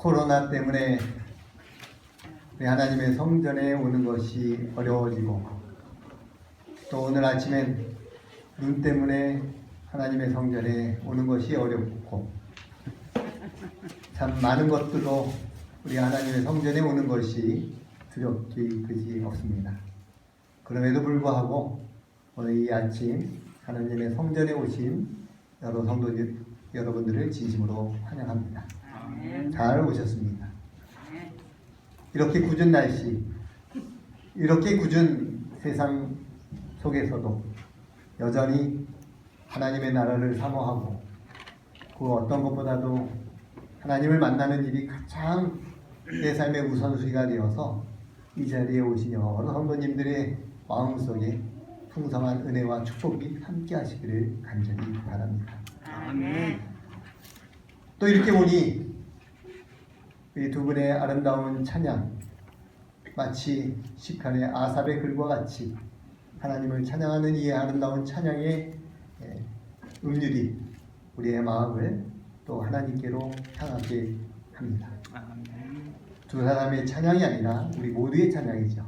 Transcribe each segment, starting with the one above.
코로나 때문에 우리 하나님의 성전에 오는 것이 어려워지고, 또 오늘 아침엔 눈 때문에 하나님의 성전에 오는 것이 어렵고, 참 많은 것들로 우리 하나님의 성전에 오는 것이 두렵기 그지 없습니다. 그럼에도 불구하고 오늘 이 아침 하나님의 성전에 오신 여러 성도들 여러분들을 진심으로 환영합니다. 잘 오셨습니다. 이렇게 굳은 날씨, 이렇게 굳은 세상 속에서도 여전히 하나님의 나라를 사모하고, 그 어떤 것보다도 하나님을 만나는 일이 가장 내 삶의 우선순위가 되어서 이 자리에 오신 여러 성도님들의 마음속에 풍성한 은혜와 축복이 함께 하시기를 간절히 바랍니다. 아멘. 또 이렇게 오니 이 두 분의 아름다운 찬양, 마치 시칸의 아삽의 글과 같이 하나님을 찬양하는 이 아름다운 찬양의 음률이 우리의 마음을 또 하나님께로 향하게 합니다. 두 사람의 찬양이 아니라 우리 모두의 찬양이죠.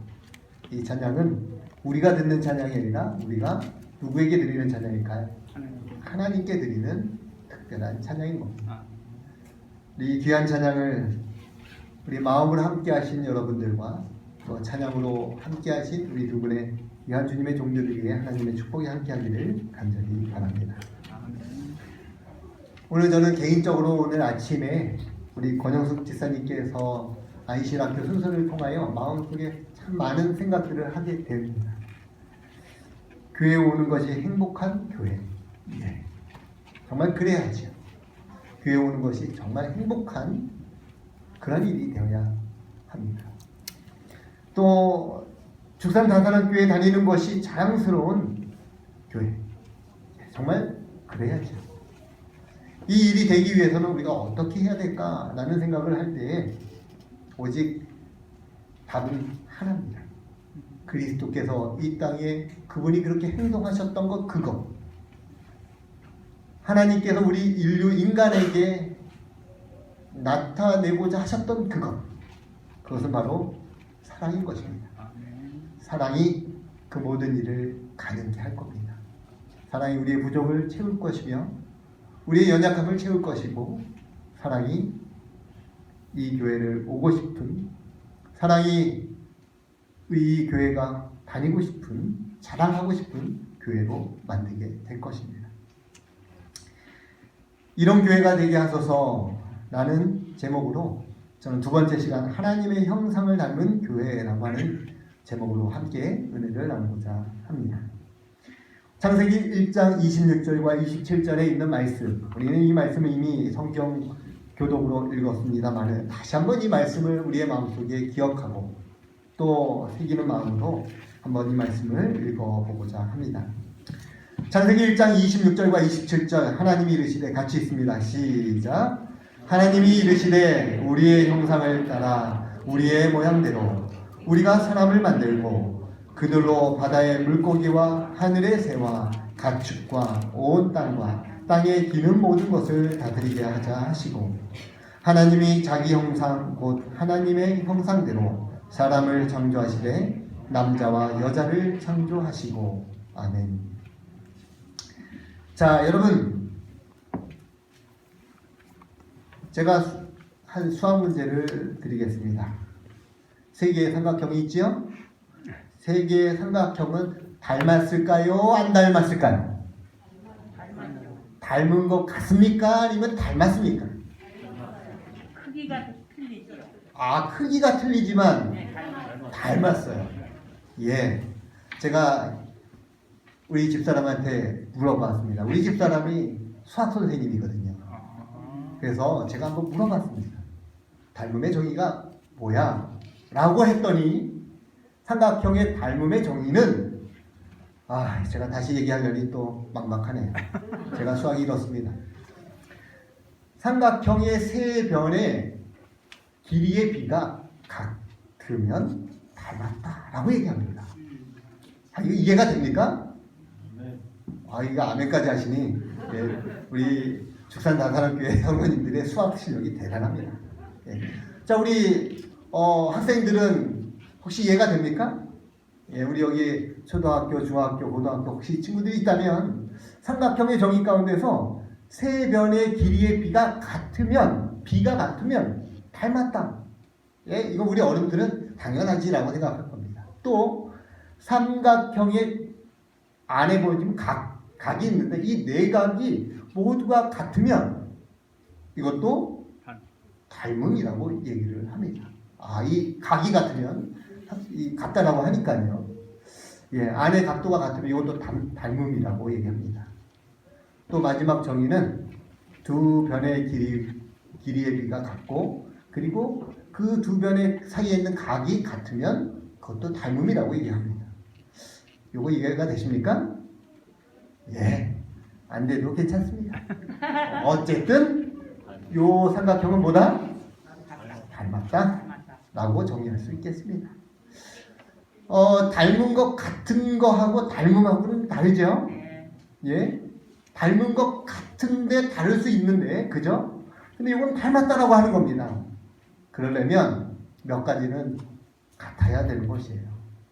이 찬양은 우리가 듣는 찬양이 아니라 우리가 누구에게 드리는 찬양일까요? 하나님께 드리는 특별한 찬양인 겁니다. 이 귀한 찬양을 우리 마음으로 함께 하신 여러분들과 또 찬양으로 함께 하신 우리 두 분의 귀한 주님의 종들에게 하나님의 축복이 함께 하기를 간절히 바랍니다. 오늘 저는 개인적으로 오늘 아침에 우리 권영숙 지사님께서 아이실학교 순서를 통하여 마음속에 참 많은 생각들을 하게 됩니다. 교회에 오는 것이 행복한 교회. 네. 정말 그래야죠. 교회에 오는 것이 정말 행복한 그런 일이 되어야 합니다. 또 죽산다산학교에 다니는 것이 자랑스러운 교회. 정말 그래야죠. 이 일이 되기 위해서는 우리가 어떻게 해야 될까라는 생각을 할 때 오직 답은 하나입니다. 그리스도께서 이 땅에 그분이 그렇게 행동하셨던 것, 그것. 하나님께서 우리 인간에게 나타내고자 하셨던 그것. 그것은 바로 사랑인 것입니다. 사랑이 그 모든 일을 가능케 할 겁니다. 사랑이 우리의 부족을 채울 것이며 우리의 연약함을 채울 것이고, 사랑이 이 교회를 오고 싶은, 사랑이 이 교회가 다니고 싶은, 자랑하고 싶은 교회로 만들게 될 것입니다. 이런 교회가 되게 하소서라는 제목으로 저는 두 번째 시간 하나님의 형상을 닮은 교회라고 하는 제목으로 함께 은혜를 나누고자 합니다. 창세기 1장 26절과 27절에 있는 말씀, 우리는 이 말씀을 이미 성경 교독으로 읽었습니다만 다시 한번 이 말씀을 우리의 마음속에 기억하고 또 새기는 마음으로 한번 이 말씀을 읽어보고자 합니다. 창세기 1장 26절과 27절 하나님이 이르시되, 같이 있습니다. 시작. 하나님이 이르시되 우리의 형상을 따라 우리의 모양대로 우리가 사람을 만들고 그들로 바다의 물고기와 하늘의 새와 가축과 온 땅과 땅에 기는 모든 것을 다스리게 하자 하시고, 하나님이 자기 형상 곧 하나님의 형상대로 사람을 창조하시되 남자와 여자를 창조하시고. 아멘. 자, 여러분, 제가 한 수학 문제를 드리겠습니다. 세 개의 삼각형이 있죠? 세 개의 삼각형은 닮았을까요? 안 닮았을까요? 닮은 것 같습니까? 아니면 닮았습니까? 크기가 틀리죠. 아, 크기가 틀리지만 닮았어요. 예, 제가 우리 집사람한테 물어봤습니다. 우리 집사람이 수학 선생님이거든요. 그래서 제가 한번 물어봤습니다. 닮음의 정의가 뭐야? 라고 했더니 삼각형의 닮음의 정의는, 제가 다시 얘기하려니 또 막막하네요. 제가 수학이 이렇습니다. 삼각형의 세 변의 길이의 비가 같으면 닮았다라고 얘기합니다. 이거 이해가 됩니까? 이거 아멘까지 하시니, 우리 죽산다산학교의 성도님들의 수학 실력이 대단합니다. 자, 우리 학생들은 혹시 이해가 됩니까? 예, 우리 여기 초등학교, 중학교, 고등학교 혹시 친구들이 있다면 삼각형의 정의 가운데서 세 변의 길이의 비가 같으면 닮았다. 예, 이거 우리 어른들은 당연하지라고 생각할 겁니다. 또 삼각형의 안에 보여지면 각이 있는데 이 네 각이 모두가 같으면 이것도 닮음이라고 얘기를 합니다. 이 각이 같으면 이 같다라고 하니까요. 예, 안의 각도가 같으면 이것도 닮음이라고 얘기합니다. 또 마지막 정의는 두 변의 길이의 비가 같고 그리고 그 두 변의 사이에 있는 각이 같으면 그것도 닮음이라고 얘기합니다. 요거 이해가 되십니까? 예, 안 돼도 괜찮습니다. 어쨌든 요 삼각형은 뭐다? 닮았다 라고 정의할 수 있겠습니다. 닮은 것 같은 거하고 닮음하고는 다르죠? 예, 닮은 것 같은데 다를 수 있는데, 그죠? 근데 이건 닮았다라고 하는 겁니다. 그러려면 몇 가지는 같아야 되는 것이에요.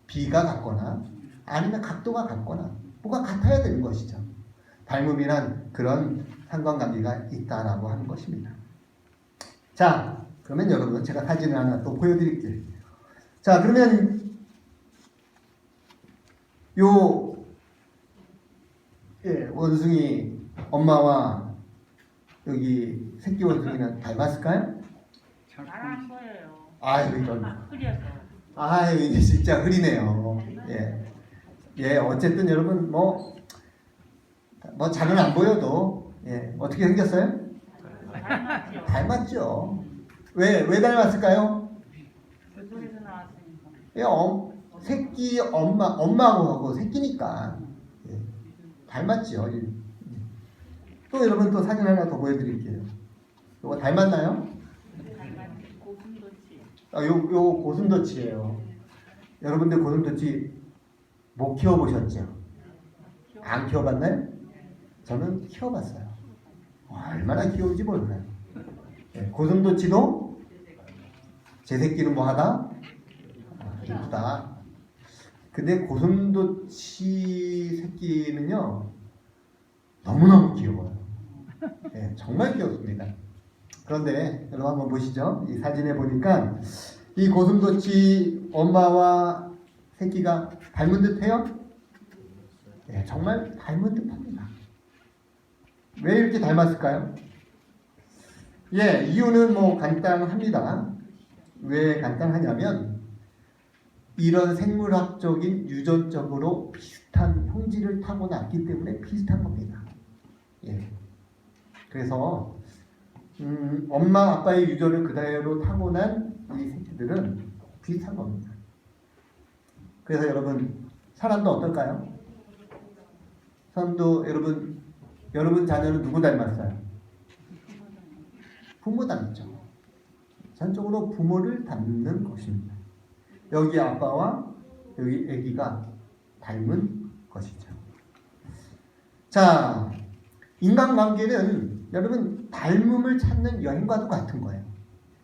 비가 같거나 아니면 각도가 같거나 뭐가 같아야 되는 것이죠. 닮음이란 그런 상관관계가 있다라고 하는 것입니다. 자, 그러면 여러분 제가 사진을 하나 또 보여드릴게요. 자, 그러면 원숭이 엄마와 여기 새끼 원숭이는 닮았을까요? 잘 안 보여요. 아유, 이런. 흐려서. 아유, 이게 진짜 흐리네요. 예, 어쨌든 여러분 뭐 잘은 안 보여도 어떻게 생겼어요? 닮았죠. 닮았죠. 왜 닮았을까요? 저쪽에서 나왔으니까. 새끼 엄마하고 새끼니까 닮았죠. 또 여러분 또 사진 하나 더 보여드릴게요. 이거 닮았나요? 닮았지. 고슴도치. 요 고슴도치예요. 여러분들 고슴도치 못 키워보셨죠? 안 키워봤나요? 저는 키워봤어요. 얼마나 귀여운지 몰라요. 고슴도치도 제 새끼는 뭐하다? 이쁘다. 근데 고슴도치 새끼는요 너무너무 귀여워요. 정말 귀엽습니다. 그런데 여러분 한번 보시죠. 이 사진에 보니까 이 고슴도치 엄마와 새끼가 닮은 듯해요? 정말 닮은 듯합니다. 왜 이렇게 닮았을까요? 이유는 뭐 간단합니다. 왜 간단하냐면 이런 생물학적인 유전적으로 비슷한 형질을 타고났기 때문에 비슷한 겁니다. 그래서 엄마 아빠의 유전을 그대로 타고난 이 새끼들은 비슷한 겁니다. 그래서 여러분 사람도 어떨까요? 사람도 여러분 자녀는 누구 닮았어요? 부모 닮죠. 전적으로 부모를 닮는 것입니다. 여기 아빠와 여기 아기가 닮은 것이죠. 자, 인간관계는 여러분 닮음을 찾는 여행과도 같은 거예요.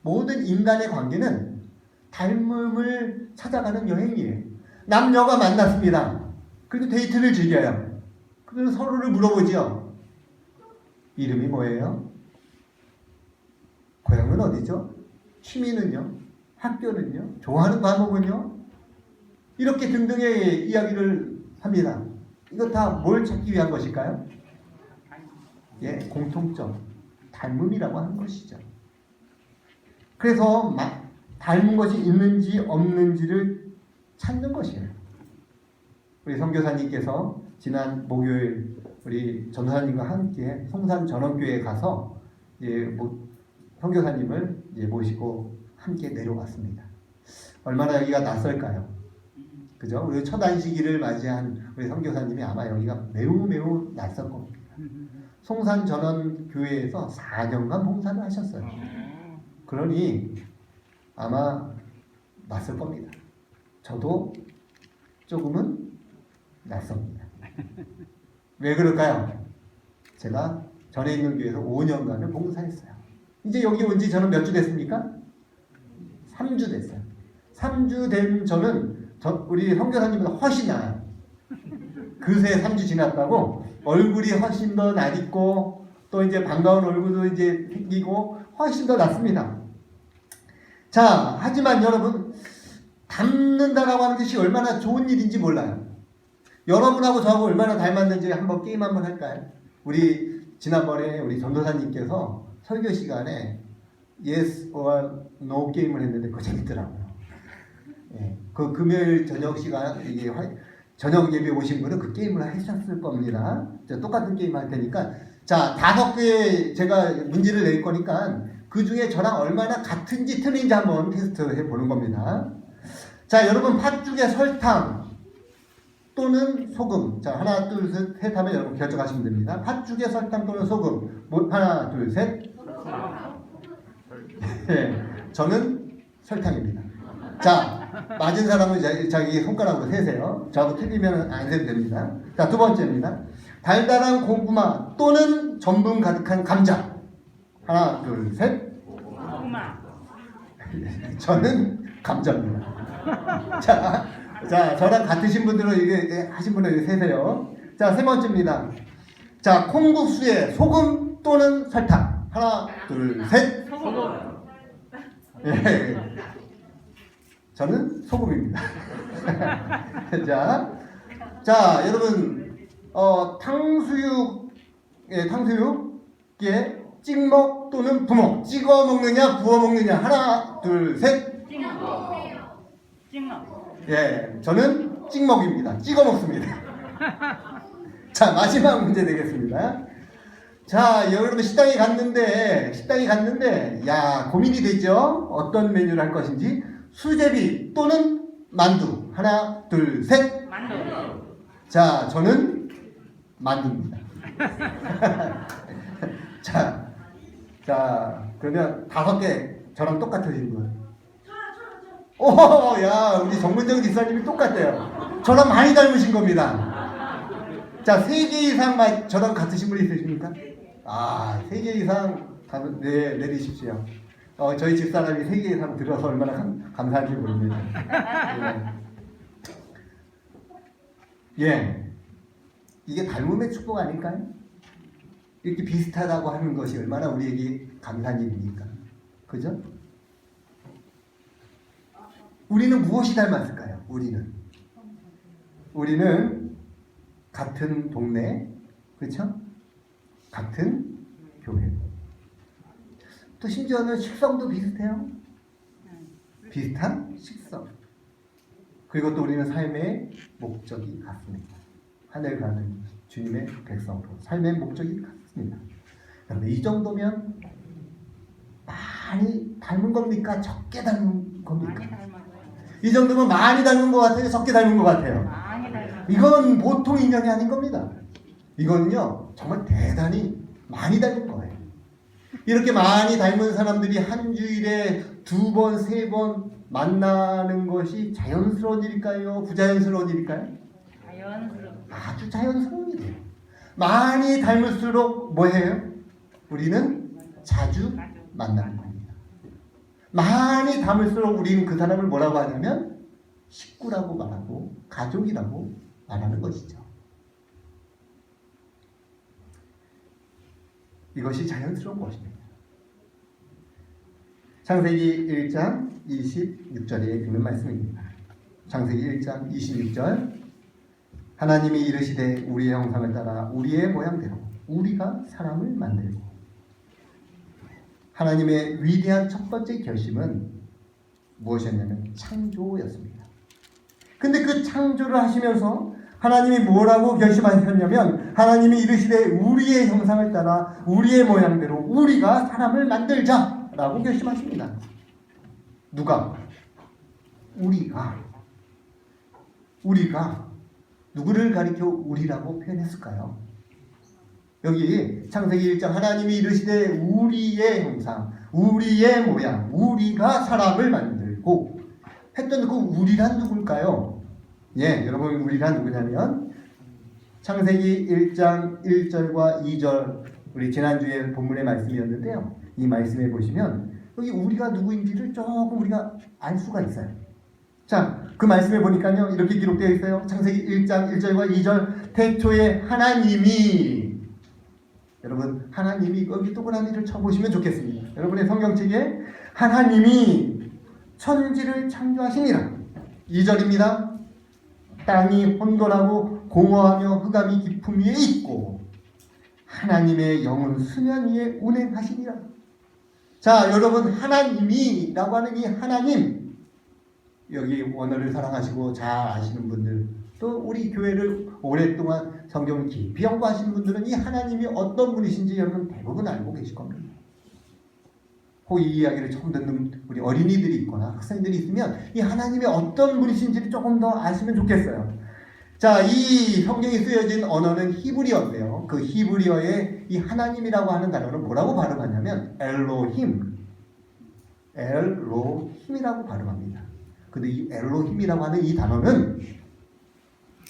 모든 인간의 관계는 닮음을 찾아가는 여행이에요. 남녀가 만났습니다. 그리고 데이트를 즐겨요. 그래서 서로를 물어보죠. 이름이 뭐예요? 고향은 어디죠? 취미는요? 학교는요? 좋아하는 과목은요? 이렇게 등등의 이야기를 합니다. 이거 다 뭘 찾기 위한 것일까요? 공통점, 닮음이라고 하는 것이죠. 그래서 닮은 것이 있는지 없는지를 찾는 것이에요. 우리 선교사님께서 지난 목요일 우리 전도사님과 함께 송산 전원교회에 가서 선교사님을 모시고 함께 내려왔습니다. 얼마나 여기가 낯설까요? 그죠? 우리 첫 안식일을 맞이한 우리 선교사님이 아마 여기가 매우 낯설 겁니다. 송산 전원교회에서 4년간 봉사를 하셨어요. 그러니 아마 낯설 겁니다. 저도 조금은 낯섭니다. 왜 그럴까요? 제가 전에 있는 교회에서 5년간을 봉사했어요. 이제 여기 온 지 저는 몇 주 됐습니까? 3주 됐어요. 3주 된 저는 우리 선교사님보다 훨씬 나아요. 그새 3주 지났다고 얼굴이 훨씬 더 낯익고 또 이제 반가운 얼굴도 이제 생기고 훨씬 더 낫습니다. 자, 하지만 여러분 닮는다라고 하는 것이 얼마나 좋은 일인지 몰라요. 여러분하고 저하고 얼마나 닮았는지 한번 게임 한번 할까요? 우리 지난번에 우리 전도사님께서 설교 시간에 Yes or No 게임을 했는데 그거 재밌더라고요. 예, 그 금요일 저녁 시간 이게 저녁 예배 오신 분은 그 게임을 하셨을 겁니다. 똑같은 게임 할 테니까 자 5개 제가 문제를 낼 거니까 그 중에 저랑 얼마나 같은지 틀린지 한번 테스트 해보는 겁니다. 자 여러분 팥죽에 설탕 또는 소금 자 하나 둘 셋 하면 여러분 결정하시면 됩니다. 팥죽에 설탕 또는 소금 하나 둘 셋 네, 저는 설탕입니다. 자 맞은 사람은 자기 손가락으로 세세요. 저하고 틀리면 안 세도 됩니다. 자 두 번째입니다. 달달한 고구마 또는 전분 가득한 감자 하나 둘 셋 고구마. 저는 감자입니다. 자 저랑 같으신 분들은 이게 하신 분은 이렇게 세세요. 자 세 번째입니다. 자 콩국수에 소금 또는 설탕 하나 둘 셋 소금. 예. 저는 소금입니다. 자, 여러분, 탕수육에 찍먹 또는 부먹, 찍어 먹느냐, 부어 먹느냐, 하나, 둘, 셋. 찍먹. 예, 저는 찍먹입니다. 찍어 먹습니다. 자, 마지막 문제 되겠습니다. 자, 여러분 식당에 갔는데, 야, 고민이 되죠? 어떤 메뉴를 할 것인지. 수제비 또는 만두. 하나, 둘, 셋. 만두. 자, 저는 만두입니다. 자, 그러면 5개 저랑 똑같으신 분. 오, 야, 우리 정문정 집사님이 똑같아요. 저랑 많이 닮으신 겁니다. 자, 3개 이상 저랑 같으신 분 있으십니까? 아, 3개 이상 네, 내리십시오. 저희 집사람이 3개 이상 들어서 얼마나 감사한지 모릅니다. 예. 이게 닮음의 축복 아닐까요? 이렇게 비슷하다고 하는 것이 얼마나 우리에게 감사한 일입니까? 그죠? 우리는 무엇이 닮았을까요? 우리는 같은 동네, 그렇죠? 같은 교회. 또 심지어는 식성도 비슷해요. 비슷한 식성. 그리고 또 우리는 삶의 목적이 같습니다. 하늘 가는 주님의 백성으로 삶의 목적이 같습니다. 그런데 이 정도면 많이 닮은 겁니까? 적게 닮은 겁니까? 많이 닮았어요. 이 정도면 많이 닮은 것 같아요? 적게 닮은 것 같아요? 많이 닮았어요. 이건 보통 인연이 아닌 겁니다. 이거는요 정말 대단히 많이 닮은 거예요. 이렇게 많이 닮은 사람들이 한 주일에 2번, 3번 만나는 것이 자연스러운 일일까요? 부자연스러운 일일까요? 자연스럽게. 아주 자연스러운 일이에요. 많이 닮을수록 뭐예요? 우리는 자주 만나는 겁니다. 많이 닮을수록 우리는 그 사람을 뭐라고 하냐면 식구라고 말하고 가족이라고 말하는 것이죠. 이것이 자연스러운 것입니다. 창세기 1장 26절에 있는 말씀입니다. 창세기 1장 26절 하나님이 이르시되 우리의 형상을 따라 우리의 모양대로 우리가 사람을 만들고 하나님의 위대한 첫 번째 결심은 무엇이었냐면 창조였습니다. 근데 그 창조를 하시면서 하나님이 뭐라고 결심하셨냐면 하나님이 이르시되 우리의 형상을 따라 우리의 모양대로 우리가 사람을 만들자라고 결심하십니다. 누가? 우리가 누구를 가리켜 우리라고 표현했을까요? 여기 창세기 1장 하나님이 이르시되 우리의 형상, 우리의 모양, 우리가 사람을 만들고 했던 그 우리란 누굴까요? 예, 여러분 우리란 누구냐면 창세기 1장 1절과 2절 우리 지난주에 본문의 말씀이었는데요. 이 말씀에 보시면 여기 우리가 누구인지를 조금 우리가 알 수가 있어요. 자, 그 말씀에 보니까요, 이렇게 기록되어 있어요. 창세기 1장 1절과 2절. 태초에 하나님이, 여러분 하나님이 여기 동그라미를 쳐보시면 좋겠습니다. 여러분의 성경책에 하나님이 천지를 창조하시니라. 2절입니다. 땅이 혼돈하고 공허하며 흑암이 깊음 위에 있고 하나님의 영은 수면 위에 운행하시니라. 자, 여러분 하나님이라고 하는 이 하나님, 여기 원어를 사랑하시고 잘 아시는 분들, 또 우리 교회를 오랫동안 성경을 깊이 연구하시는 분들은 이 하나님이 어떤 분이신지 여러분 대부분 알고 계실 겁니다. 혹 이 이야기를 처음 듣는 우리 어린이들이 있거나 학생들이 있으면 이 하나님이 어떤 분이신지를 조금 더 아시면 좋겠어요. 자, 이 성경이 쓰여진 언어는 히브리어인데요. 그 히브리어의 이 하나님이라고 하는 단어는 뭐라고 발음하냐면 엘로힘이라고 발음합니다. 근데 이 엘로힘이라고 하는 이 단어는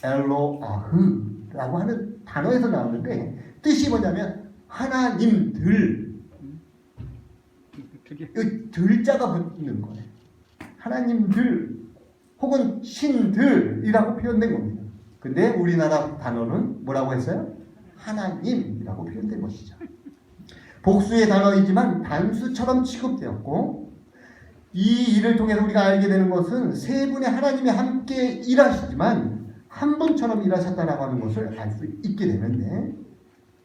엘로아흐라고 하는 단어에서 나오는데 뜻이 뭐냐면 하나님들, 이 들자가 붙는 거예요. 하나님들 혹은 신들이라고 표현된 겁니다. 근데 우리나라 단어는 뭐라고 했어요? 하나님이라고 표현된 것이죠. 복수의 단어이지만 단수처럼 취급되었고, 이 일을 통해서 우리가 알게 되는 것은 세 분의 하나님이 함께 일하시지만 한 분처럼 일하셨다라고 하는 것을 알 수 있게 되는데,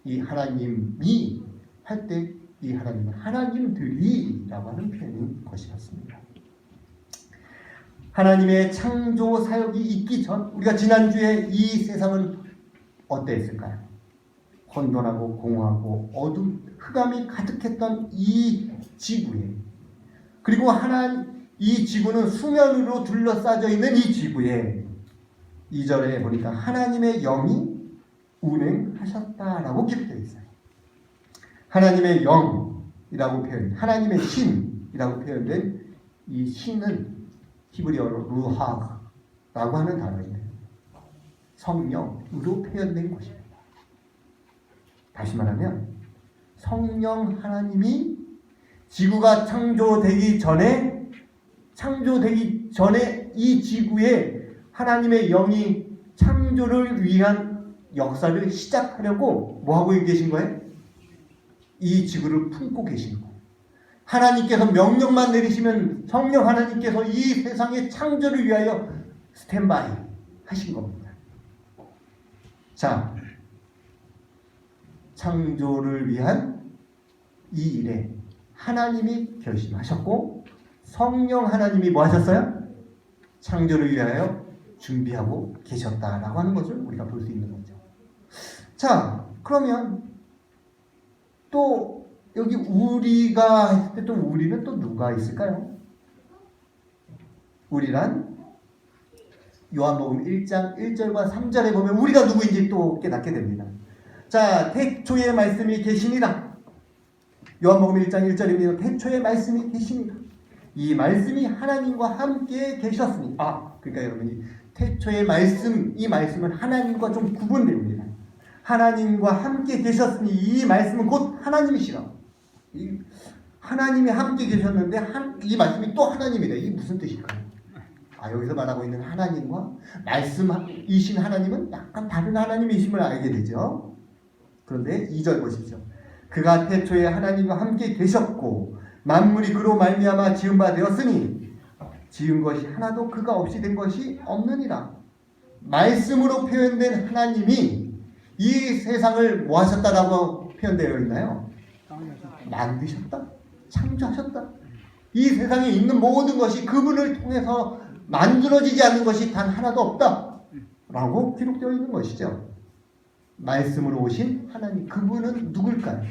이 하나님이 할 때 이 하나님은 하나님들이라고 하는 표현인 것이었습니다. 하나님의 창조 사역이 있기 전, 우리가 지난주에 이 세상은 어땠을까요? 혼돈하고 공허하고 어둠, 흑암이 가득했던 이 지구에, 그리고 이 지구는 수면으로 둘러싸여 있는 이 지구에 2절에 보니까 하나님의 영이 운행하셨다라고 기록되어 있어요. 하나님의 영이라고 표현, 하나님의 신이라고 표현된 이 신은 히브리어로 루하라고 하는 단어인데 성령으로 표현된 것입니다. 다시 말하면 성령 하나님이 지구가 창조되기 전에 이 지구에 하나님의 영이 창조를 위한 역사를 시작하려고 뭐하고 계신 거예요? 이 지구를 품고 계신 거예요. 하나님께서 명령만 내리시면 성령 하나님께서 이 세상의 창조를 위하여 스탠바이 하신 겁니다. 자, 창조를 위한 이 일에 하나님이 결심하셨고 성령 하나님이 뭐 하셨어요? 창조를 위하여 준비하고 계셨다라고 하는 것을 우리가 볼 수 있는 거죠. 자, 그러면 또 여기 우리가 했을 때 또 우리는 또 누가 있을까요? 우리란 요한복음 1장 1절과 3절에 보면 우리가 누구인지 또 깨닫게 됩니다. 자, 태초에 말씀이 계시니라. 요한복음 1장 1절입니다. 태초에 말씀이 계시니라. 이 말씀이 하나님과 함께 계셨으니, 그러니까 여러분이 태초의 말씀, 이 말씀은 하나님과 좀 구분됩니다. 하나님과 함께 계셨으니 이 말씀은 곧 하나님이시라. 하나님이 함께 계셨는데 이 말씀이 또 하나님이다. 이게 무슨 뜻일까요? 여기서 말하고 있는 하나님과 말씀이신 하나님은 약간 다른 하나님이심을 알게 되죠. 그런데 2절 보십시오. 그가 태초에 하나님과 함께 계셨고 만물이 그로 말미암아 지은 바 되었으니 지은 것이 하나도 그가 없이 된 것이 없느니라. 말씀으로 표현된 하나님이 이 세상을 뭐 하셨다라고 표현되어 있나요? 만드셨다, 창조하셨다. 이 세상에 있는 모든 것이 그분을 통해서 만들어지지 않는 것이 단 하나도 없다 라고 기록되어 있는 것이죠. 말씀으로 오신 하나님, 그분은 누굴까요?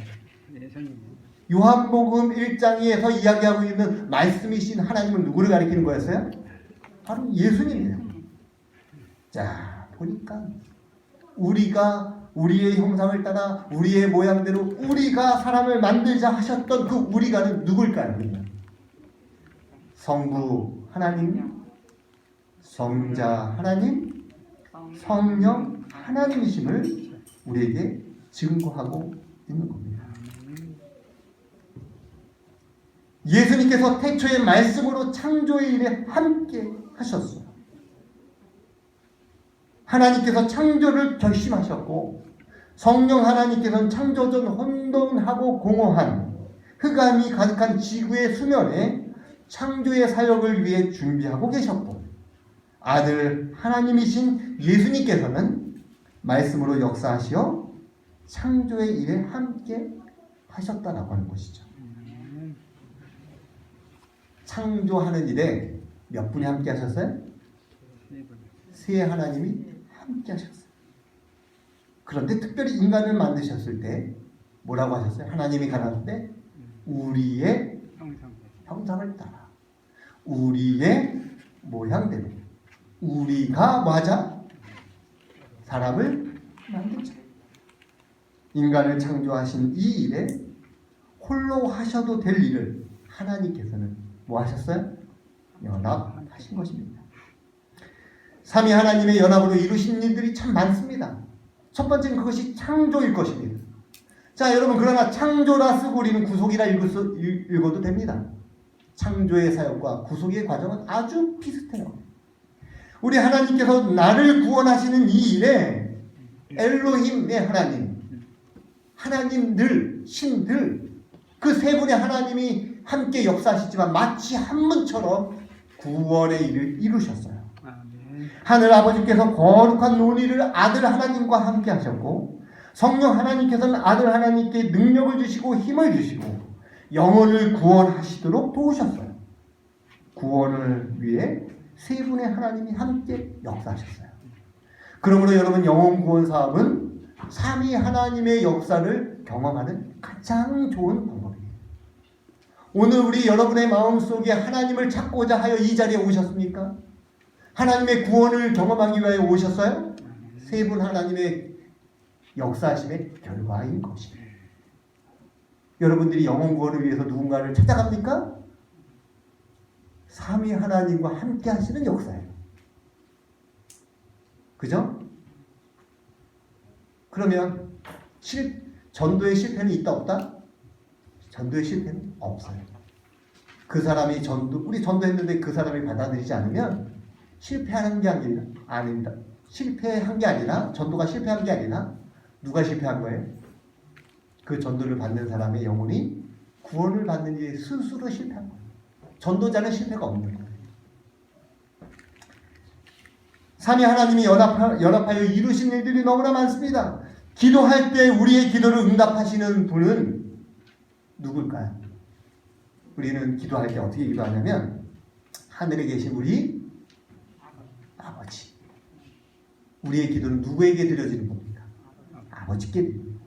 요한복음 1장에서 이야기하고 있는 말씀이신 하나님은 누구를 가리키는 거였어요? 바로 예수님이에요. 자, 보니까 우리가 우리의 형상을 따라 우리의 모양대로 우리가 사람을 만들자 하셨던 그 우리가는 누굴까요? 성부 하나님, 성자 하나님, 성령 하나님이심을 우리에게 증거하고 있는 겁니다. 예수님께서 태초의 말씀으로 창조의 일에 함께 하셨어요. 하나님께서 창조를 결심하셨고 성령 하나님께서는 창조 전 혼돈하고 공허한 흑암이 가득한 지구의 수면에 창조의 사역을 위해 준비하고 계셨고 아들 하나님이신 예수님께서는 말씀으로 역사하시어 창조의 일에 함께 하셨다라고 하는 것이죠. 창조하는 일에 몇 분이 함께 하셨어요? 세 하나님이 함께 하셨어요. 그런데 특별히 인간을 만드셨을 때 뭐라고 하셨어요? 하나님이 가라앉을 때 우리의 형상을 따라 우리의 모양대로 우리가 맞아 사람을 만들자. 인간을 창조하신 이 일에 홀로 하셔도 될 일을 하나님께서는 뭐 하셨어요? 연합하신 것입니다. 삼위 하나님의 연합으로 이루신 일들이 참 많습니다. 첫 번째는 그것이 창조일 것입니다. 자, 여러분, 그러나 창조라 쓰고 우리는 구속이라 읽어도 됩니다. 창조의 사역과 구속의 과정은 아주 비슷해요. 우리 하나님께서 나를 구원하시는 이 일에 엘로힘의 하나님들, 신들, 그 세 분의 하나님이 함께 역사하시지만 마치 한 분처럼 구원의 일을 이루셨어요. 하늘 아버지께서 거룩한 논의를 아들 하나님과 함께 하셨고 성령 하나님께서는 아들 하나님께 능력을 주시고 힘을 주시고 영혼을 구원하시도록 도우셨어요. 구원을 위해 세 분의 하나님이 함께 역사하셨어요. 그러므로 여러분 영혼 구원 사업은 삼위 하나님의 역사를 경험하는 가장 좋은 방법이에요. 오늘 우리 여러분의 마음속에 하나님을 찾고자 하여 이 자리에 오셨습니까? 하나님의 구원을 경험하기 위하여 오셨어요? 세 분 하나님의 역사하심의 결과인 것이에요. 여러분들이 영혼 구원을 위해서 누군가를 찾아갑니까? 삼위 하나님과 함께 하시는 역사예요. 그죠? 그러면 전도의 실패는 있다 없다? 전도의 실패는 없어요. 그 사람이 우리 전도했는데 그 사람이 받아들이지 않으면 실패한 게 아닙니다. 실패한 게 아니라 전도가 실패한 게 아니라 누가 실패한 거예요? 그 전도를 받는 사람의 영혼이 구원을 받는 일에 스스로 실패한 거예요. 전도자는 실패가 없는 거예요. 삼위 하나님이 연합하여 이루신 일들이 너무나 많습니다. 기도할 때 우리의 기도를 응답하시는 분은 누굴까요? 우리는 기도할 때 어떻게 기도하냐면 하늘에 계신 우리 아버지. 우리의 기도는 누구에게 드려지는 겁니까? 아버지께 드립니다.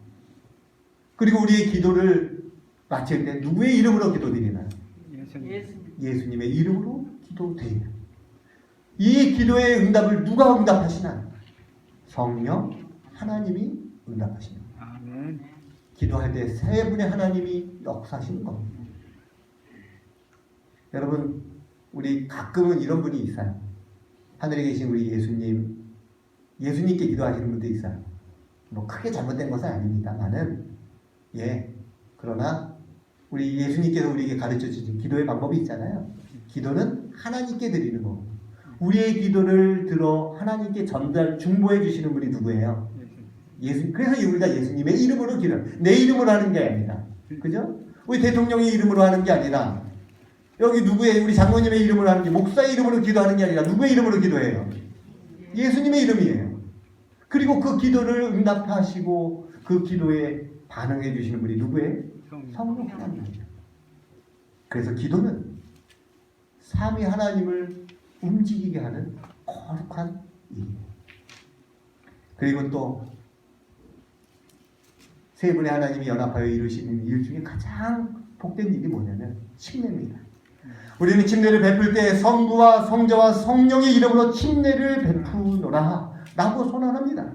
그리고 우리의 기도를 마칠 때 누구의 이름으로 기도드리나요? 예수님의 이름으로 기도드립니다. 이 기도의 응답을 누가 응답하시나요? 성령 하나님이 응답하십니다. 아멘. 기도할 때 세 분의 하나님이 역사하시는 겁니다. 여러분, 우리 가끔은 이런 분이 있어요. 하늘에 계신 우리 예수님께 기도하시는 분도 있어요. 뭐 크게 잘못된 것은 아닙니다만은 그러나 우리 예수님께서 우리에게 가르쳐 주신 기도의 방법이 있잖아요. 기도는 하나님께 드리는 거고 우리의 기도를 들어 하나님께 중보해 주시는 분이 누구예요? 그래서 우리가 예수님의 이름으로 내 이름으로 하는 게 아닙니다. 그죠? 우리 대통령의 이름으로 하는 게 아니라 여기 우리 장로님의 이름으로 하는 게 목사의 이름으로 기도하는 게 아니라 누구의 이름으로 기도해요? 예수님의 이름이에요. 그리고 그 기도를 응답하시고 그 기도에 반응해 주시는 분이 누구예요? 성령 하나님이에요. 그래서 기도는 삼위 하나님을 움직이게 하는 거룩한 일이에요. 그리고 또 세 분의 하나님이 연합하여 이루시는 일 중에 가장 복된 일이 뭐냐면 침례입니다. 우리는 침례를 베풀 때 성부와 성자와 성령의 이름으로 침례를 베푸노라 라고 선언합니다.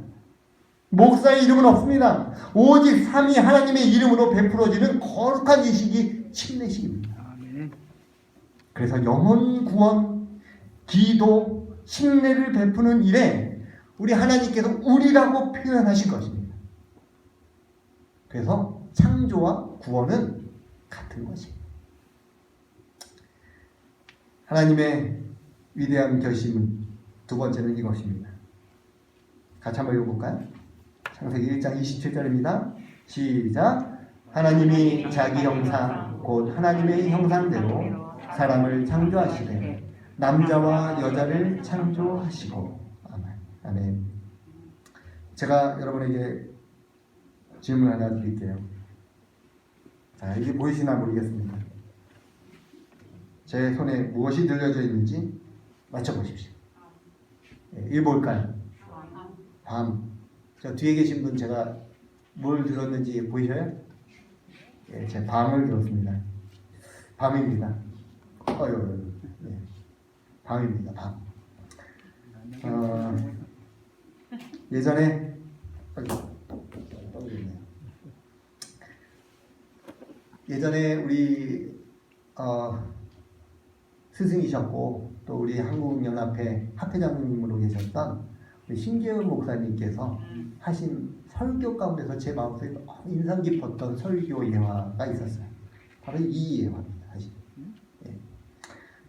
목사의 이름은 없습니다. 오직 삼위 하나님의 이름으로 베풀어지는 거룩한 이식이 침례식입니다. 그래서 영혼 구원, 기도, 침례를 베푸는 일에 우리 하나님께서 우리라고 표현하신 것입니다. 그래서 창조와 구원은 같은 것입니다. 하나님의 위대한 결심은 두 번째는 이것입니다. 같이 한번 읽어볼까요? 창세기 1장 27절입니다. 시작. 하나님이 자기 형상 곧 하나님의 형상대로 사람을 창조하시되 남자와 여자를 창조하시고. 아멘. 제가 여러분에게 질문 하나 드릴게요. 자, 이게 보이시나 모르겠습니다. 제 손에 무엇이 들려져 있는지 맞춰보십시오. 이게 뭘까요? 밤. 저 뒤에 계신 분 제가 뭘 들었는지 보이셔요? 예, 제 밤을 들었습니다. 밤입니다. 예, 밤입니다. 밤. 예전에 예전에 우리 스승이셨고 또 우리 한국연합회 합회장님으로 계셨던 우리 신재훈 목사님께서 하신 설교 가운데서 제 마음속에 너무 인상 깊었던 설교 예화가 있었어요. 바로 이 예화입니다. 사실. 예.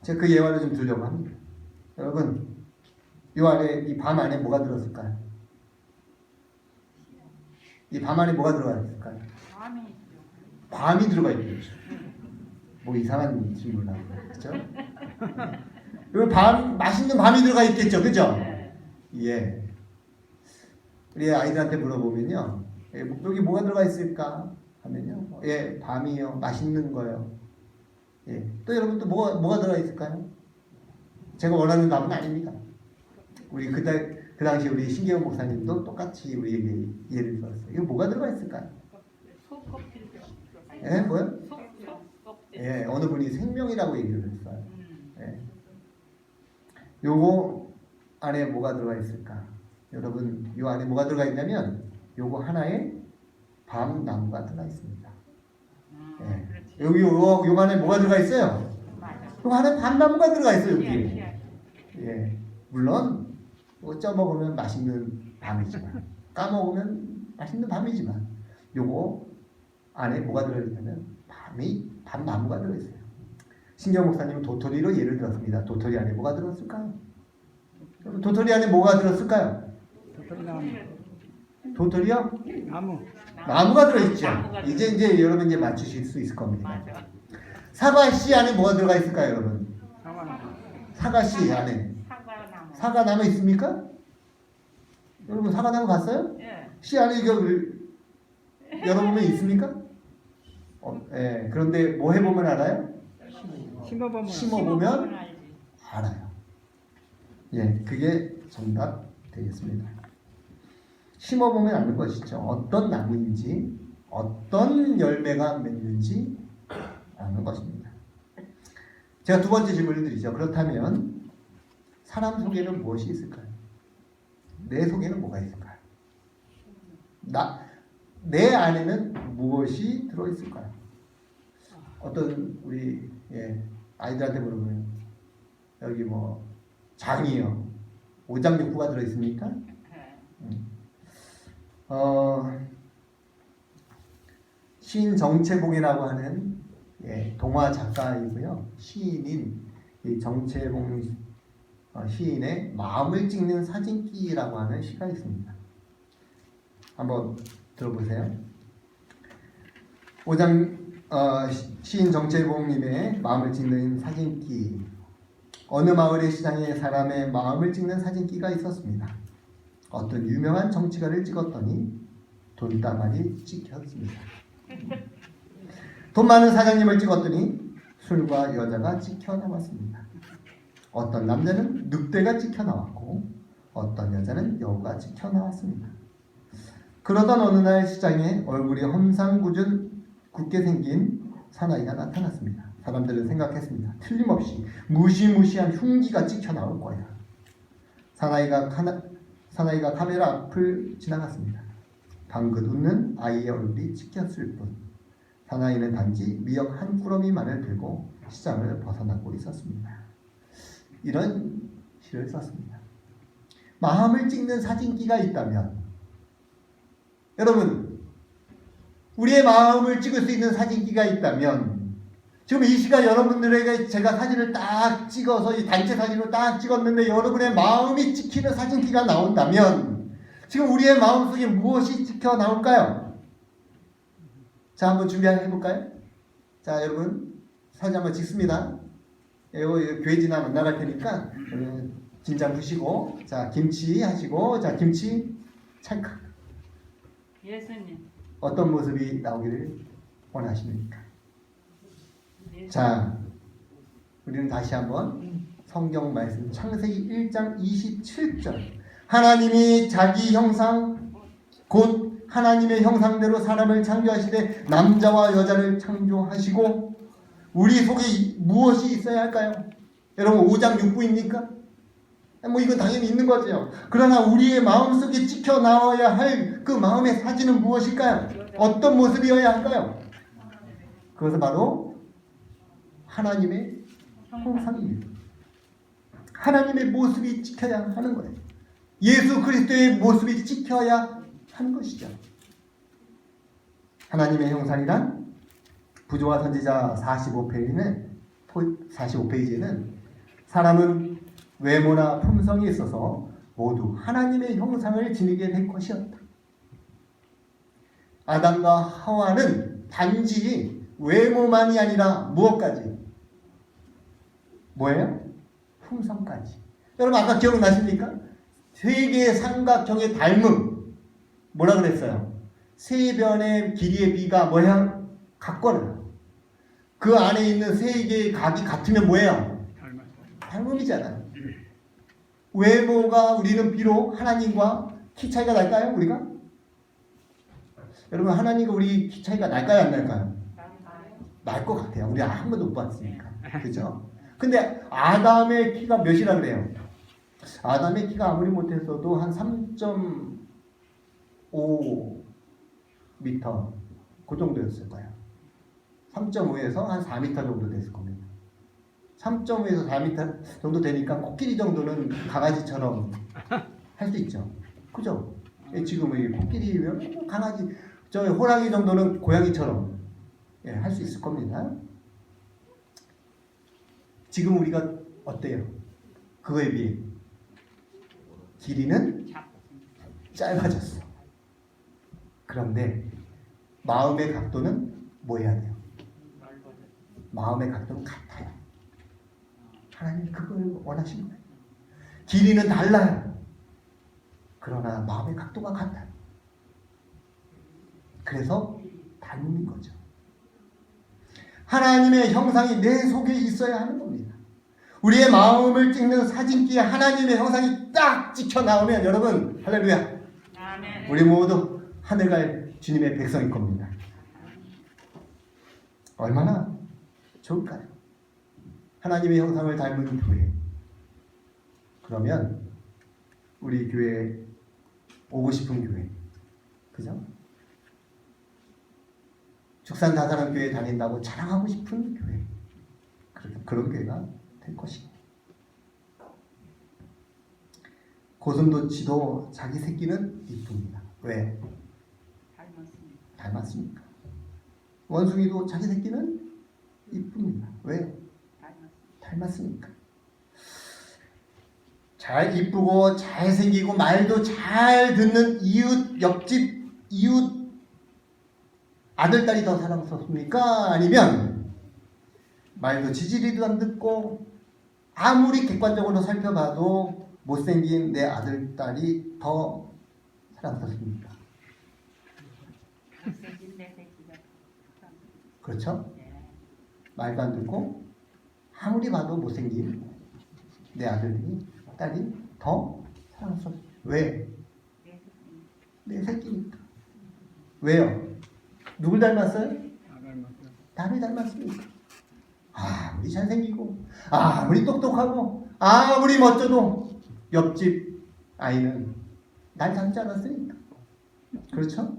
제가 그 예화를 좀 들려고 합니다. 여러분, 이 안에, 이 밤 안에 뭐가 들었을까요? 이 밤 안에 뭐가 들어가 있을까요? 밤이 들어가 있겠죠. 뭐 이상한 질문 나오네. 그렇죠? 그리고 맛있는 밤이 들어가 있겠죠. 그죠? 예. 우리 아이들한테 물어보면요. 여기 뭐가 들어가 있을까? 하면요. 예, 밤이요. 맛있는 거요. 예. 또 여러분 또 뭐가 들어가 있을까요? 제가 원하는 답은 아닙니다. 우리 그 당시 우리 신계원 목사님도 똑같이 우리에게 예를 들었어요. 이거 뭐가 들어가 있을까요? 예, 뭐요? 예, 어느 분이 생명이라고 얘기를 했어요. 예. 요거 안에 뭐가 들어가 있을까? 여러분, 요 안에 뭐가 들어가 있냐면 요거 하나에 밤나무가 들어가 있습니다. 예. 여기 요 안에 뭐가 들어가 있어요? 요 안에 밤나무가 들어가 있어요. 여기. 예. 물론 쪄먹으면 맛있는 밤이지만 까먹으면 맛있는 밤이지만 요거 안에 뭐가 들어있냐면 밤나무가 들어있어요. 신경 목사님은 도토리로 예를 들었습니다. 도토리 안에 뭐가 들었을까요? 도토리 안에 뭐가 들었을까요? 도토리요? 나무가 들어있죠. 이제 여러분 이제 맞추실 수 있을 겁니다. 사과씨 안에 뭐가 들어가 있을까요, 여러분? 사과씨 안에 사과나무 있습니까? 여러분 사과나무 봤어요? 씨 안에 이거 열어보면 있습니까? 예. 그런데 뭐 해보면 알아요? 심어보면 알아요. 예, 그게 정답 되겠습니다. 심어보면 아는 것이죠. 어떤 나무인지, 어떤 열매가 맺는지 아는 것입니다. 제가 두 번째 질문을 드리죠. 그렇다면 사람 속에는 무엇이 있을까요? 내 속에는 뭐가 있을까요? 내 안에는 무엇이 들어있을까요? 어떤 우리 아이들한테 물어보면 여기 뭐 장이요, 오장육부가 들어있습니까? 시인 정채봉이라고 하는 동화 작가이고요. 시인인 이 정채봉 시인의 마음을 찍는 사진기라고 하는 시가 있습니다. 한번 들어보세요. 시인 정채봉님의 마음을 찍는 사진기. 어느 마을의 시장에 사람의 마음을 찍는 사진기가 있었습니다. 어떤 유명한 정치가를 찍었더니 돈다발이 찍혔습니다. 돈 많은 사장님을 찍었더니 술과 여자가 찍혀 나왔습니다. 어떤 남자는 늑대가 찍혀 나왔고 어떤 여자는 여우가 찍혀 나왔습니다. 그러던 어느 날 시장에 얼굴이 험상궂게 생긴 사나이가 나타났습니다. 사람들은 생각했습니다. 틀림없이 무시무시한 흉기가 찍혀 나올 거야. 사나이가 카메라 앞을 지나갔습니다. 방긋 웃는 아이의 얼굴이 찍혔을 뿐 사나이는 단지 미역 한 꾸러미만을 들고 시장을 벗어나고 있었습니다. 이런 시를 썼습니다. 마음을 찍는 사진기가 있다면 여러분, 우리의 마음을 찍을 수 있는 사진기가 있다면 지금 이 시간 여러분들에게 제가 사진을 딱 찍어서 이 단체 사진을 딱 찍었는데 여러분의 마음이 찍히는 사진기가 나온다면 지금 우리의 마음속에 무엇이 찍혀 나올까요? 자, 한번 준비 한번 해볼까요? 자, 여러분 사진 한번 찍습니다. 이거 교회 지나면 나갈 테니까 긴장 푸시고, 자, 김치 하시고, 자, 김치 찰칵. 예수님. 어떤 모습이 나오기를 원하십니까? 자, 우리는 다시 한번 성경 말씀 창세기 1장 27절 하나님이 자기 형상 곧 하나님의 형상대로 사람을 창조하시되 남자와 여자를 창조하시고 우리 속에 무엇이 있어야 할까요? 여러분 5장 6부입니까? 뭐 이건 당연히 있는 거죠. 그러나 우리의 마음속에 찍혀 나와야 할 그 마음의 사진은 무엇일까요? 어떤 모습이어야 할까요? 그것은 바로 하나님의 형상입니다. 하나님의 모습이 찍혀야 하는 거예요. 예수 그리스도의 모습이 찍혀야 하는 것이죠. 하나님의 형상이란 부조와 선지자 45페이지에는 사람은 외모나 품성에 있어서 모두 하나님의 형상을 지니게 될 것이었다. 아담과 하와는 단지 외모만이 아니라 무엇까지? 뭐예요? 품성까지. 여러분 아까 기억나십니까? 세 개의 삼각형의 닮음. 뭐라 그랬어요? 세 변의 길이의 비가 뭐야? 같거나 그 안에 있는 세 개의 각이 같으면 뭐예요? 닮음이잖아요. 외모가 우리는 비록 하나님과 키 차이가 날까요? 우리가? 여러분 하나님과 우리 키 차이가 날까요? 안 날까요? 날 것 같아요. 우리 한 번도 못 봤으니까. 그죠? 근데 아담의 키가 몇이라 그래요? 아담의 키가 아무리 못했어도 한 3.5m 그 정도였을 거예요. 3.5에서 한 4m 정도 됐을 겁니다. 3.5에서 4m 정도 되니까 코끼리 정도는 강아지처럼 할 수 있죠. 그죠? 지금 코끼리면 강아지, 저 호랑이 정도는 고양이처럼 할 수 있을 겁니다. 지금 우리가 어때요? 그거에 비해 길이는 짧아졌어. 그런데 마음의 각도는 뭐 해야 돼요? 마음의 각도는 같아요. 하나님 그걸 원하시는 거예요. 길이는 달라요. 그러나 마음의 각도가 같아요. 그래서 닮은 거죠. 하나님의 형상이 내 속에 있어야 하는 겁니다. 우리의 마음을 찍는 사진기에 하나님의 형상이 딱 찍혀 나오면 여러분 할렐루야. 아멘. 우리 모두 하늘 갈 주님의 백성일 겁니다. 얼마나 좋을까요? 하나님의 형상을 닮은 교회. 그러면 우리 교회에 오고 싶은 교회. 그죠? 축산다사랑 교회 다닌다고 자랑하고 싶은 교회. 그런 교회가 될 것입니다. 고슴도치도 자기 새끼는 이쁩니다. 왜? 닮았습니까? 원숭이도 자기 새끼는 이쁩니다. 왜? 닮았으니까. 잘 이쁘고 잘생기고 말도 잘 듣는 이웃, 옆집 이웃 아들딸이 더 사랑스럽습니까? 아니면 말도 지지리도 안 듣고 아무리 객관적으로 살펴봐도 못생긴 내 아들딸이 더 사랑스럽습니까? 그렇죠? 말도 안 듣고 아무리 봐도 못생긴 내 아들이 딸이 더 사랑스럽습니다. 왜? 내 새끼니까. 왜요? 누굴 닮았어요? 나를 닮았습니까? 아무리 잘생기고 아무리 똑똑하고 아무리 멋져도 옆집 아이는 날 닮지 않았으니까. 그렇죠?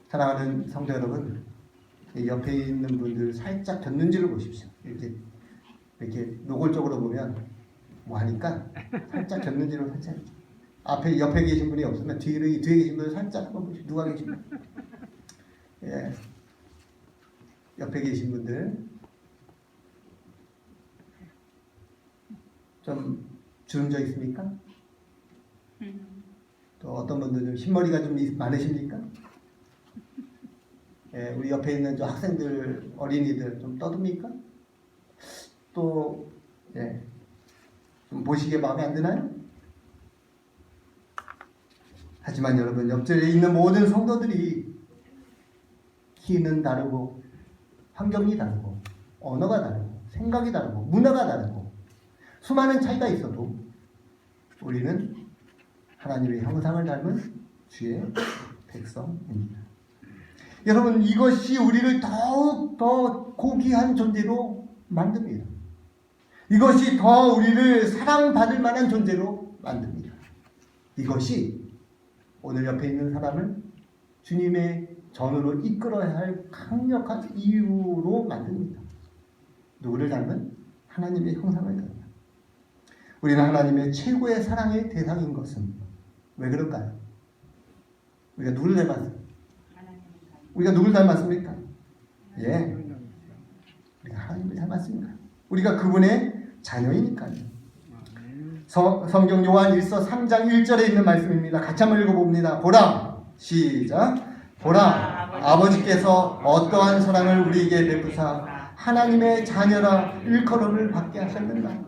사랑하는 성도 여러분, 옆에 있는 분들 살짝 곁눈질을 보십시오. 이렇게 노골적으로 보면 뭐 하니까 살짝 곁눈질을 살짝. 앞에 옆에 계신 분이 없으면 뒤에 계신 분을 살짝 한번 보십시오. 누가 계십니까? 예. 옆에 계신 분들 좀 주름져 있습니까? 또 어떤 분들 좀 흰머리가 좀 많으십니까? 예, 우리 옆에 있는 저 학생들, 어린이들 좀 떠듭니까? 또 예, 좀 보시기에 마음에 안 드나요? 하지만 여러분, 옆자리에 있는 모든 성도들이 키는 다르고 환경이 다르고 언어가 다르고 생각이 다르고 문화가 다르고 수많은 차이가 있어도 우리는 하나님의 형상을 닮은 주의 백성입니다. 여러분, 이것이 우리를 더욱 더 고귀한 존재로 만듭니다. 이것이 더 우리를 사랑받을 만한 존재로 만듭니다. 이것이 오늘 옆에 있는 사람을 주님의 전으로 이끌어야 할 강력한 이유로 만듭니다. 누구를 닮은? 하나님의 형상을 닮은. 우리는 하나님의 최고의 사랑의 대상인 것은 왜 그럴까요? 우리가 누구를 닮았어요? 우리가 누굴 닮았습니까? 예, 우리가 하나님을 닮았습니다. 우리가 그분의 자녀이니까요. 성경 요한 1서 3장 1절에 있는 말씀입니다. 같이 한번 읽어봅니다. 보라, 시작. 보라, 아버지께서 어떠한 사랑을 우리에게 베푸사 하나님의 자녀라 일컬음을 받게 하셨는가.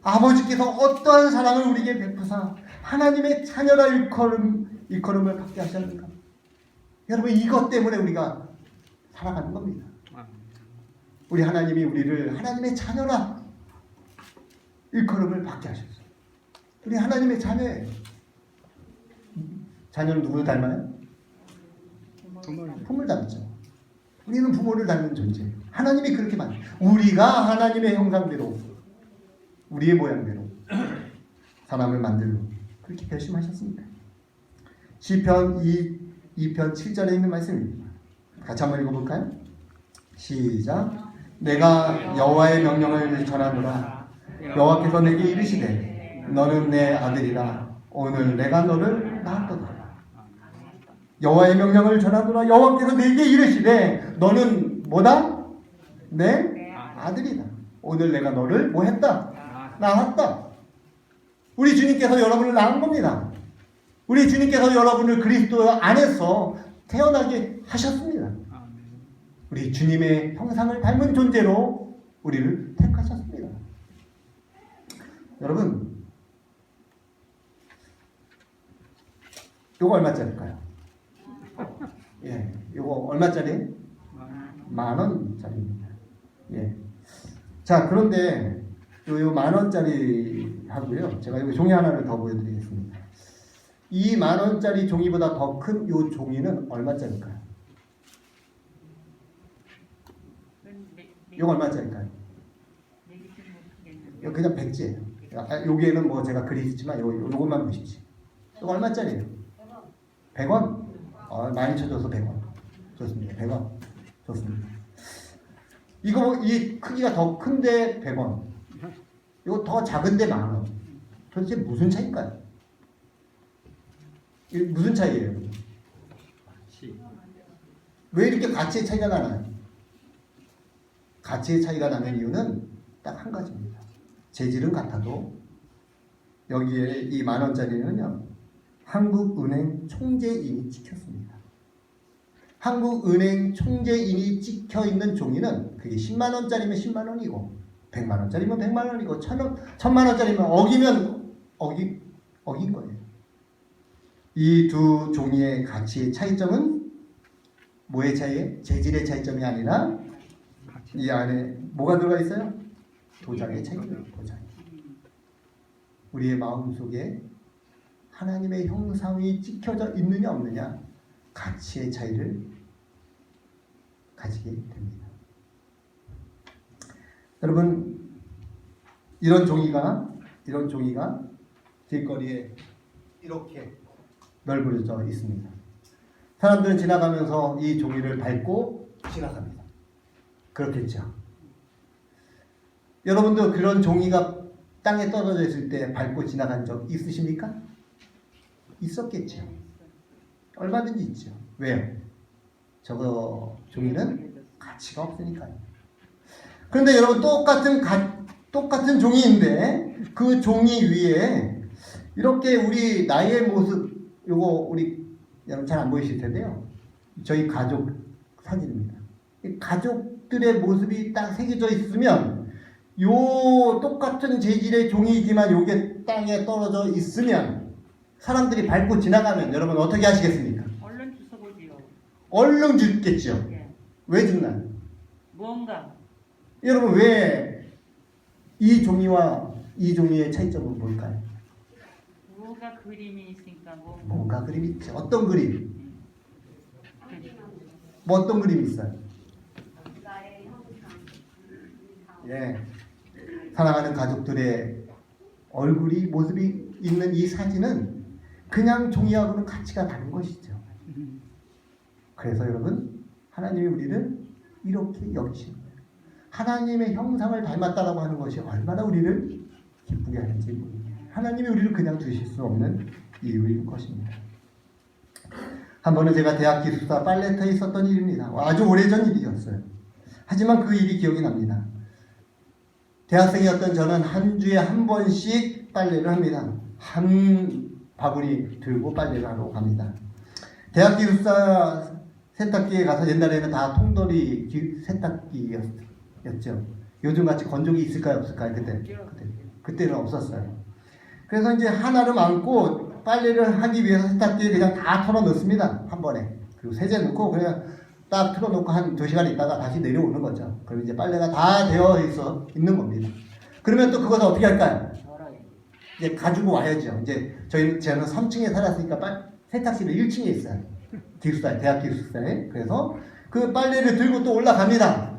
아버지께서 어떠한 사랑을 우리에게 베푸사 하나님의 자녀라 일컬음을 받게 하셨는가. 여러분, 이것 때문에 우리가 살아가는 겁니다. 우리 하나님이 우리를 하나님의 자녀라 일컬음을 받게 하셨어요. 우리 하나님의 자녀예요. 자녀는 누구를 닮아요? 부모를 닮죠. 우리는 부모를 닮은 존재예요. 하나님이 그렇게 만들어요. 우리가 하나님의 형상대로 우리의 모양대로 사람을 만들고 그렇게 결심하셨습니다. 시편 2편 7절에 있는 말씀입니다. 같이 한번 읽어볼까요? 시작. 내가 여호와의 명령을 전하노라. 여호와께서 내게 이르시되 너는 내 아들이라. 오늘 내가 너를 낳았도다. 여호와의 명령을 전하노라. 여호와께서 내게 이르시되 너는 뭐다? 내 아들이다. 오늘 내가 너를 뭐 했다? 낳았다. 우리 주님께서 여러분을 낳은 겁니다. 우리 주님께서 여러분을 그리스도 안에서 태어나게 하셨습니다. 우리 주님의 형상을 닮은 존재로 우리를 택하셨습니다. 여러분, 이거 얼마짜리일까요? 예, 이거 얼마짜리? 10,000원짜리입니다. 예. 자, 그런데 요 10,000원짜리 하고요. 제가 이 종이 하나를 더 보여드리겠습니다. 이 10,000원짜리 종이보다 더 큰 요 종이는 얼마짜리일까요? 이거 얼마짜리일까요? 이거 그냥 백지예요. 여기에는 뭐 제가 글이 있지만 요것만 보십시오. 이거 얼마짜리예요? 100원? 많이 쳐줘서 100원. 좋습니다. 100원. 좋습니다. 이거 이 크기가 더 큰데 100원. 이거 더 작은데 10,000원. 도대체 무슨 차이일까요? 이게 무슨 차이예요? 왜 이렇게 가치의 차이가 나나요? 가치의 차이가 나는 이유는 딱 한 가지입니다. 재질은 같아도 여기에 이 10,000원짜리는요, 한국은행 총재인이 찍혔습니다. 한국은행 총재인이 찍혀있는 종이는 그게 100,000원짜리면 100,000원이고 100만원짜리면 100만원이고 1,000만원짜리면 어긴 거예요. 이 두 종이의 가치의 차이점은 뭐의 차이예요? 재질의 차이점이 아니라 이 안에 뭐가 들어가 있어요? 도장의 차이입니다. 도장. 우리의 마음속에 하나님의 형상이 찍혀져 있느냐 없느냐, 가치의 차이를 가지게 됩니다. 여러분, 이런 종이가 길거리에 이렇게 널브러져 있습니다. 사람들은 지나가면서 이 종이를 밟고 지나갑니다. 그렇겠죠? 여러분도 그런 종이가 땅에 떨어져 있을 때 밟고 지나간 적 있으십니까? 있었겠죠. 얼마든지 있죠. 왜요? 저거 종이는 가치가 없으니까요. 그런데 여러분 똑같은 종이인데 그 종이 위에 이렇게 우리 나의 모습, 요거 우리 여러분 잘 안 보이실 텐데요. 저희 가족 사진입니다. 이 가족들의 모습이 딱 새겨져 있으면 요 똑같은 재질의 종이지만 요게 땅에 떨어져 있으면 사람들이 밟고 지나가면 여러분 어떻게 하시겠습니까? 얼른 주워보지요. 얼른 죽겠죠. 예. 왜 죽나요? 뭔가 여러분 왜 이 종이와 이 종이의 차이점은 뭘까요? 뭐가 그림이 있으니까 뭐 뭔가 그림이 있죠. 어떤 그림? 뭐 어떤 그림이 있어요? 예, 사랑하는 가족들의 얼굴이 모습이 있는 이 사진은 그냥 종이하고는 가치가 다른 것이죠. 그래서 여러분 하나님이 우리를 이렇게 여기시는 거예요. 하나님의 형상을 닮았다라고 하는 것이 얼마나 우리를 기쁘게 하는지 모릅니다. 하나님이 우리를 그냥 두실 수 없는 이유일 것입니다. 한 번은 제가 대학 기숙사 빨래터에 있었던 일입니다. 아주 오래전 일이었어요. 하지만 그 일이 기억이 납니다. 대학생이었던 저는 한 주에 한 번씩 빨래를 합니다. 한 바구니 들고 빨래를 하러 갑니다. 대학 기숙사 세탁기에 가서 옛날에는 다 통돌이 세탁기였죠. 요즘같이 건조기 있을까요? 없을까요? 그때는 없었어요. 그래서 이제 하나를 안고 빨래를 하기 위해서 세탁기에 그냥 다 털어 넣습니다. 한 번에. 그리고 세제 넣고 그냥 딱 틀어놓고 한 2시간 있다가 다시 내려오는 거죠. 그럼 이제 빨래가 다 되어 있는 겁니다. 그러면 또 그것을 어떻게 할까요? 이제 가지고 와야죠. 이제 저는 3층에 살았으니까 세탁실은 1층에 있어요. 기숙사에, 대학 기숙사에. 그래서 그 빨래를 들고 또 올라갑니다.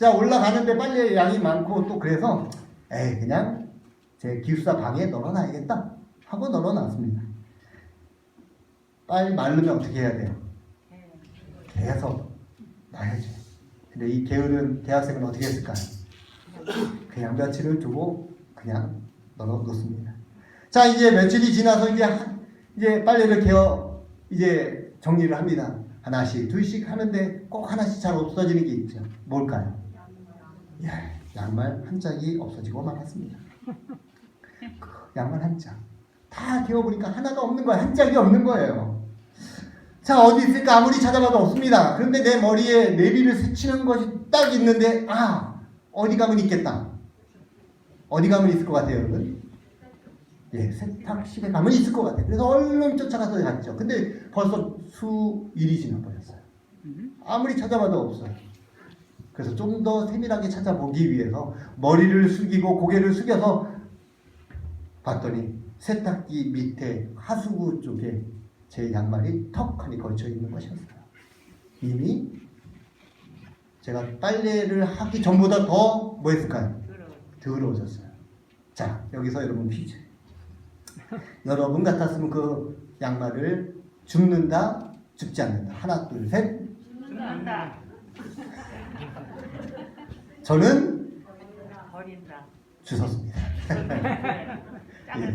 자, 올라가는데 빨래 양이 많고 또 그래서 그냥 제 기숙사 방에 널어놔야겠다 하고 널어놨습니다. 빨리 마르면 어떻게 해야 돼요? 계속 놔야죠. 근데 이 게으른 대학생은 어떻게 했을까요? 그냥 며칠을 두고 그냥 널어놓습니다. 자, 이제 며칠이 지나서 이제 빨래를 이제 정리를 합니다. 하나씩 둘씩 하는데 꼭 하나씩 잘 없어지는 게 있죠. 뭘까요? 양말 한 짝이 없어지고 말았습니다. 양말 한 짝. 다 개어보니까 하나가 없는 거예요. 한 짝이 없는 거예요. 자, 어디 있을까? 아무리 찾아봐도 없습니다. 그런데 내 머리에 내비를 스치는 것이 딱 있는데 어디 가면 있겠다. 어디 가면 있을 것 같아요, 여러분? 세탁실에 가면 있을 것 같아요. 그래서 얼른 쫓아가서 갔죠. 근데 벌써 수일이 지나버렸어요. 아무리 찾아봐도 없어요. 그래서 좀 더 세밀하게 찾아보기 위해서 머리를 숙이고 고개를 숙여서 봤더니 세탁기 밑에 하수구 쪽에 제 양말이 턱하니 걸쳐 있는 것이었어요. 이미 제가 빨래를 하기 전보다 더 뭐 했을까요? 더러워졌어요. 자, 여기서 여러분 퀴즈. 여러분 같았으면 그 양말을 줍는다, 줍지 않는다. 하나, 둘, 셋. 죽는다. 저는 버린다. 주웠습니다.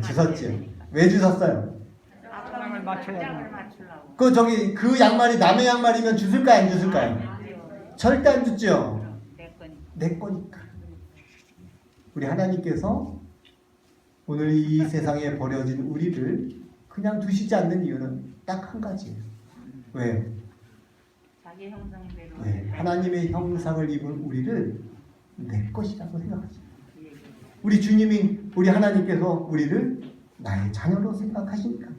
주웠죠. 왜 주웠어요? 짝을 맞추려고. 그 양말이 남의 양말이면 주술까요, 안 주술까요? 절대 안 줬죠. 내 거니까. 우리 하나님께서 오늘 이 세상에 버려진 우리를 그냥 두시지 않는 이유는 딱 한 가지예요. 왜요? 자기 형상대로. 하나님의 형상을 입은 우리를 내 것이라고 생각하죠. 우리 주님이, 우리 하나님께서 우리를 나의 자녀로 생각하시니까.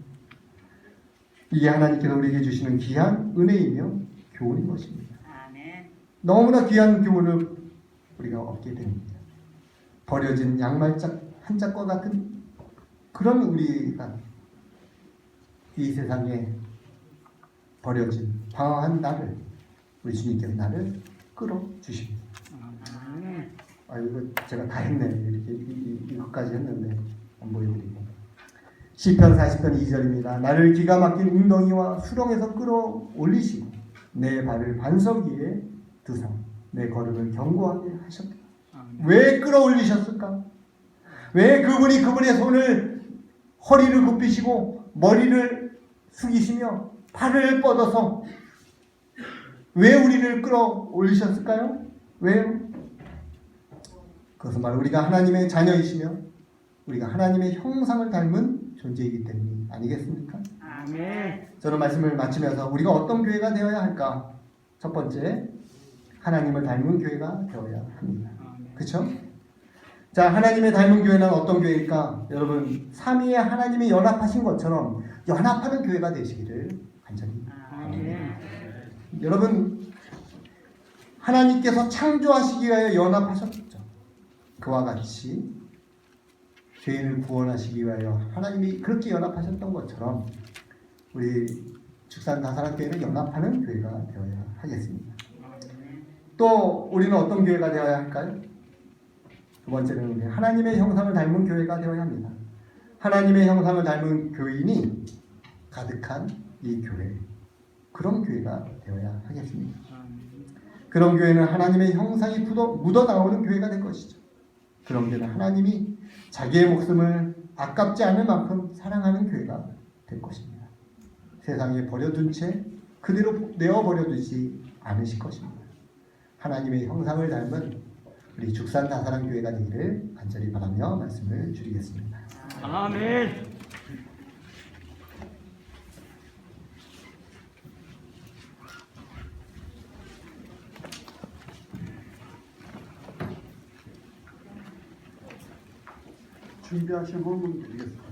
이게 하나님께서 우리에게 주시는 귀한 은혜이며 교훈인 것입니다. 아멘. 너무나 귀한 교훈을 우리가 얻게 됩니다. 버려진 양말짝 한 짝과 같은 그런 우리가 이 세상에 버려진 방황한 나를 우리 주님께서 나를 끌어주십니다. 이거 제가 다 했네. 이렇게 이것까지 했는데 안 보여드리고. 시편 40편 2절입니다. 나를 기가 막힌 웅덩이와 수렁에서 끌어올리시고 내 발을 반석 위에 두사 내 걸음을 견고하게 하셨다. 왜 끌어올리셨을까? 왜 그분이 그분의 손을 허리를 굽히시고 머리를 숙이시며 발을 뻗어서 왜 우리를 끌어올리셨을까요? 왜요? 그것은 바로 우리가 하나님의 자녀이시며 우리가 하나님의 형상을 닮은 존재이기 때문이 아니겠습니까? 아멘. 저는 말씀을 마치면서 우리가 어떤 교회가 되어야 할까? 첫 번째, 하나님을 닮은 교회가 되어야 합니다. 그렇죠? 자, 하나님의 닮은 교회는 어떤 교회일까? 여러분, 삼위의 하나님이 연합하신 것처럼 연합하는 교회가 되시기를 간절히 바랍니다. 여러분, 하나님께서 창조하시기 위하여 연합하셨죠. 그와 같이 죄인을 구원하시기 위하여 하나님이 그렇게 연합하셨던 것처럼 우리 축산 다사랑교회는 연합하는 교회가 되어야 하겠습니다. 또 우리는 어떤 교회가 되어야 할까요? 두 번째는 우리 하나님의 형상을 닮은 교회가 되어야 합니다. 하나님의 형상을 닮은 교인이 가득한 이 교회, 그런 교회가 되어야 하겠습니다. 그런 교회는 하나님의 형상이 묻어나오는 교회가 될 것이죠. 그런 교회는 하나님이 자기의 목숨을 아깝지 않을 만큼 사랑하는 교회가 될 것입니다. 세상에 버려둔 채 그대로 내어버려두지 않으실 것입니다. 하나님의 형상을 닮은 우리 죽산 다사랑 교회가 되기를 간절히 바라며 말씀을 드리겠습니다. 아멘. 준비하신 후문 드리겠습니다.